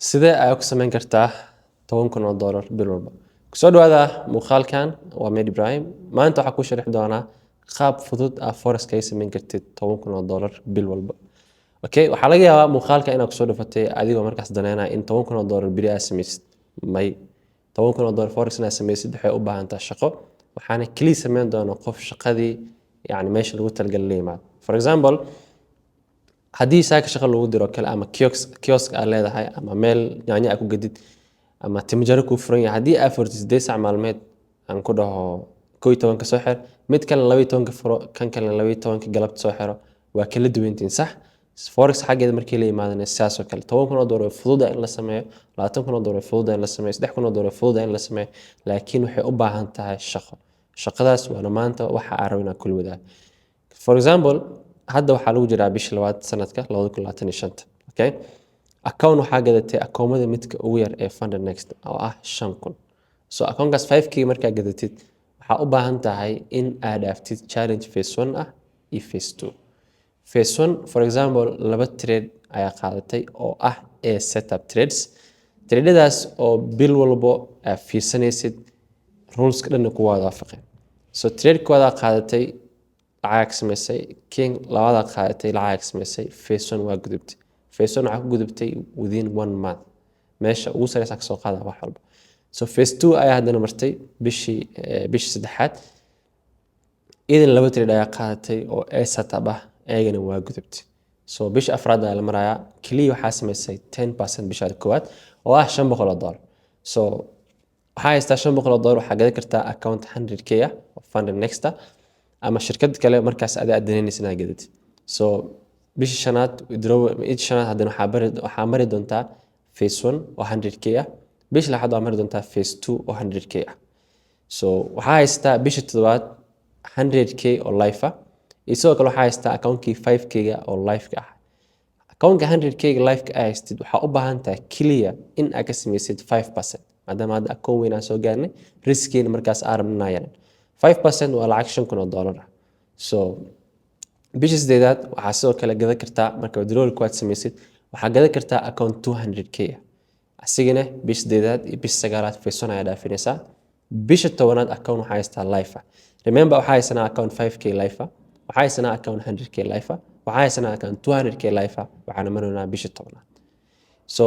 sidee ayaa ku samayn kartaa $10,000 bil walba? Kusoo dhawaada muuqaalkan waa Med Ibrahim. Maanta waxaan ku sharxi doonaa qaab fudud ah forex kaga samayn kartid $10,000 bil walba. Okay, waxaa laga yaabaa muuqaalka inaad kusoo dhafatay adigoo markaas daneynaya in $10,000 bili aad samaysid. May $10,000 forex inaad samaysid waxay u baahan tahay shaqo. Waxaana kaliya samayn doona qof shaqadii yani meesha lagu talagalay la yimaado. For example, haddii saaka shaqo lagu diro kale ama kiosk aad leedahay ama meel yaanya aad ku gadid ama timjaro ku furan yahay haddii aad furtid 8 saac maalmeed aan ku dhaho 11 ka soo xir mid kale 12 ka furo kan kale 12 ka galabta soo xiro waa kala duwantiin sax forex xageeda markii la yimaadana sidaas oo kale $10,000 fudud in la sameeyo $20,000 fudud in la sameeyo $3,000 fudud in la sameeyo laakiin waxay u baahan tahay shaqo shaqadaas waa maanta waxa aan rabnaa kul wadaa. For example, hadda waxaa lagu jiraa bishii labaad sanadka 2025. Okay, account waxaa gadatay akoomada midka ugu yar ee Funded Next oo ah 5,000. So accountkaas 5k markaa gadatid waxaa u baahan tahay in aad dhaaftid challenge phase 1 ah iyo phase 2. Phase 1 for example laba trade ayaa qaadatay oo ah setup trades. Tradedaas oo bil walbo aad fiirsanaysid rules ka dhan ku waafaqeen. So trade kooda qaadatay lacag samaysay king labada qaadatay lacag samaysay phase 1 waa gudubtay phase 1 waxa ku gudubtay within 1 month meesha ugu sareysa ka soo qaada wax walba. So phase 2 ayaa hadana martay bishii saddexaad idan laba trade ayaa qaadatay oo setup ah ayagana waa gudubtay. So bishii afraad ayaa la marayaa kaliya waxaa samaysay 10% bisha koowaad oo ah $500. So waxaa haystaa $500 waxaa gadan kartaa account 100k ah oo Funded Next ah ama shirkad kale markaas aad daneynaysid inaad gadatid. So bishii shanaad withdraw hadana waxaa mari doontaa phase 1 oo 100k ah bishii lixaad waa mari doontaa phase 2 oo 100k ah. So waxaa haystaa bishii toddobaad 100k oo live ah isoo kale waxaa haystaa accountkii 5k oo live ah. Accountka 100k live ka haystid waxaa u baahan tahay kaliya in aad ka samaysid 5% maadaama aad account weyn soo gaarnay riskiina markaas aan rabnaa 5% waa lacag $5,000. So bishii sideedaad waxaa sidoo kale gadan kartaa marka withdrawal ku aad samaysid waxaa gadan kartaa account 200k asigana bishii sideedaad iyo bishii sagaalaad phase 1 ayaa dhaafinaysaa bishii tobanaad account waxaa haystaa live ah. Remember waxaa haysanaa account 5k live ah waxaa haysanaa account 100k live ah waxaa haysanaa account 200k live ah waxaana marnaa bishii tobanaad. So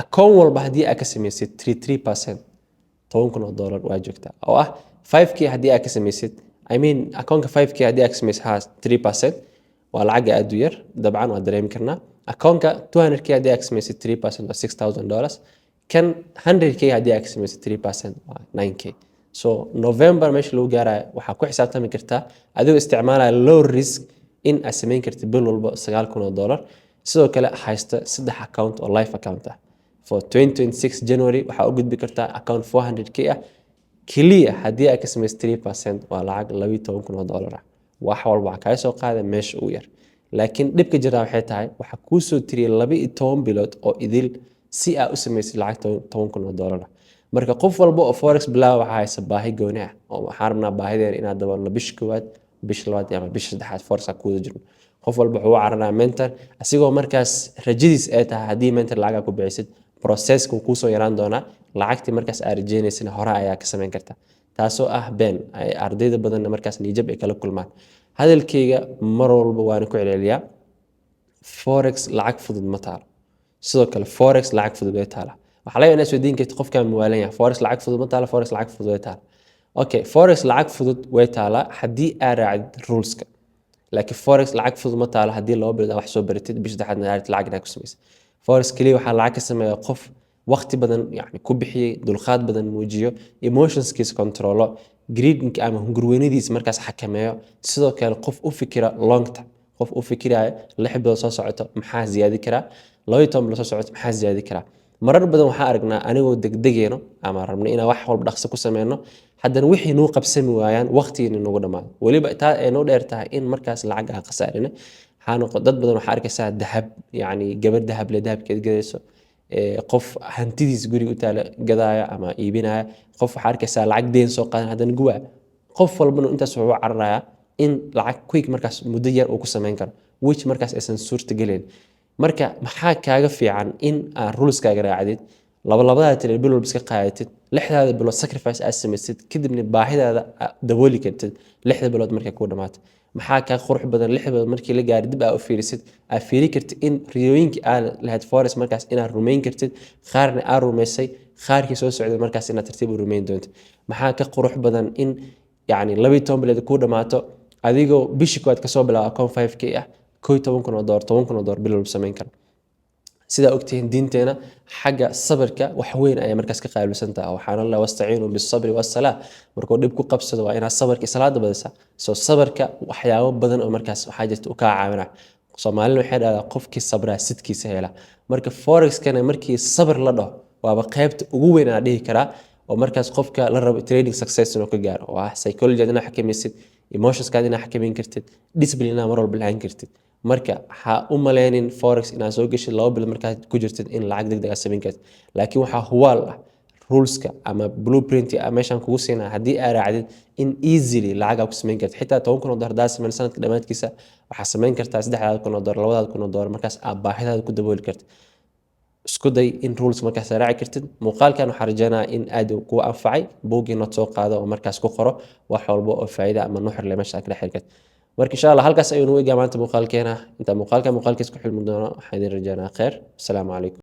account walba haddii aad ka samaysid 3% $10,000 waa joogtaa oo ah 5k haddii aad ka samaysid accountka 5k haddii aad ka samaysid 3% waa lacag aad u yar dabcan waa dareemi karnaa. Accountka 200k haddii aad ka samaysid 3% waa $6,000 kan 100k haddii aad ka samaysid 3% waa 9k. So November meesha lagu gaarayo waxaa ku xisaabtami kartaa adigoo isticmaalaya low risk in aad samayn kartid bil walba $9,000 sidoo kale haysta 3 account oo live account ah. For 2026 January waxaa u gudbi kartaa account 400k ah kaliya haddii aad ka samaysid 3% waa lacag $12,000 ah. Wax walba ka soo qaada meesha ugu yar. Laakiin dhibka jira waxay tahay waxa ku soo tiriyay 12 bilood oo idil si aad u samaysid lacag $10,000. Marka qof walba oo forex bilaw waxa haysa baahi gooni ah oo waxaan rabnaa baahideena inaad daboolno bishii koowaad bishii labaad ama bishii saddexaad forex ku wada jirno. Qof walba wuxuu cararnaa mentor asigoo markaas rajadiis ay tahay haddii mentor lacag ku bixisid process-ku ku soo yaraan doona lacagtii markaas aad rajeynaysid hore ayaa ka samayn kartaa taasoo ah been ay ardayda badan markaas niyad ay kala kulmaan. Hadalkayga mar walba waan ku celceliyaa forex lacag fudud ma taalo sidoo kale forex lacag fudud way taala waxa laga yaabaa isweydiin kartid qofka muwaalan yahay forex lacag fudud ma taalo forex lacag fudud way taala. Okay, forex lacag fudud way taala haddii aad raacid rules-ka laakiin forex lacag fudud ma taalo haddii loo bilaabo wax soo baratid bishii saddexaad lacag inaad ku samaysid. Forex kaliya waxaa lacag ka sameeya qof waqti badan yani ku bixiyay dulqaad badan muujiyo emotionskiisa controlo greedinka ama hungurweynadiisa markaas xakameeyo sidoo kale qof u fikira long term qof u fikiraya 6 bilood soo socoto maxaa ziyaadi karaa 12 bilood soo socoto maxaa ziyaadi karaa. Marar badan waxaa aragnaa anigoo degdegayno ama rabno inaan wax walba dhaqso ku sameeyno haddana wixii noo qabsami waayaan waqtigiina nagu dhamaado waliba taa ay noo dheer tahay in markaas lacag aan khasaarina dad badan waxaa arkaysaa dahab yani gabar dahab le dahabkeed gadayso qof hantidiis guriga u taala gadaya ama iibinaya qof waxa arkaysaa lacag deen soo qaadan hadana guwa qof walbana intaas wuxuu cararayaa in lacag quick markaas muddo yar uu ku sameyn karo which markaas aysan suurta galeen marka maxaa kaaga fiican in aad ruleskaaga raacdid labadaada tiri bil walba iska qaadatid 6daada bilood sacrifice aad samaysid kadibna baahidaada aad dabooli kartid 6 bilood markay kuu dhamaato maxaa kaa qurux badan 6 bilood markii la gaaro dib aad u fiirisid aad fiiri kartid in riyooyinkii aad lahayd forest markaas inaad rumayn kartid qaarna aad rumaysay qaarkii soo socday markaas inaad tartiib u rumayn doonto maxaa ka qurux badan in yacni 12 bilood kuu dhamaato adigoo bishii koowaad kasoo bilaabo account 5k ah $11,000 $10,000 bil walba samayn kara sida ogtihiin diinteena xagga sabirka wax weyn ayay markaas ka qaabilsan tahay waxaana la wastaciinu bis-sabri was-salaa markuu dhib ku qabsado waa inaad sabarka salaada badisa soo sabarka waxyaabo badan oo markaas waxaa jirta u kaa caawina Soomaalina waxay dhahdaa qofkii sabraa sidkiisa hela marka forex-kana markii sabir la dhaho waaba qaybta ugu weyn aan dhihi karaa oo markaas qofka la rabo trading success inuu ka gaaro waa psychology inaad xakamaysid emotionskaada inaad xakameyn kartid discipline inaad mar walba lahayn kartid marka ha u maleynin forex inaad soo gashid 2 bilood markaad ku jirtid in lacag degdeg ah samayn kartid laakiin waxaa huwaal ah ruleska ama blueprint meeshaan kugu siinaa haddii aad raacdid in easily lacag aad ku samayn kartid xitaa $10,000 haddaad samayn sanadka dhammaadkiisa waxaad samayn kartaa $3,000 $2,000 markaas aad baahidaada ku dabooli kartid isku day in rules markaas raaci kartid muuqaalkan waxaan rajaynayaa in aad kugu anfacay buugii nood soo qaado oo markaas ku qoro wax walba oo faa'iido ama nuxur leh meesha ka dhex xirkad marka insha Allah halkaas ayuu nagu eegaa maanta muuqaalkeena inta muuqaalkiis ku xilmi doono waxaan idin rajaynayaa khayr assalaamu calaykum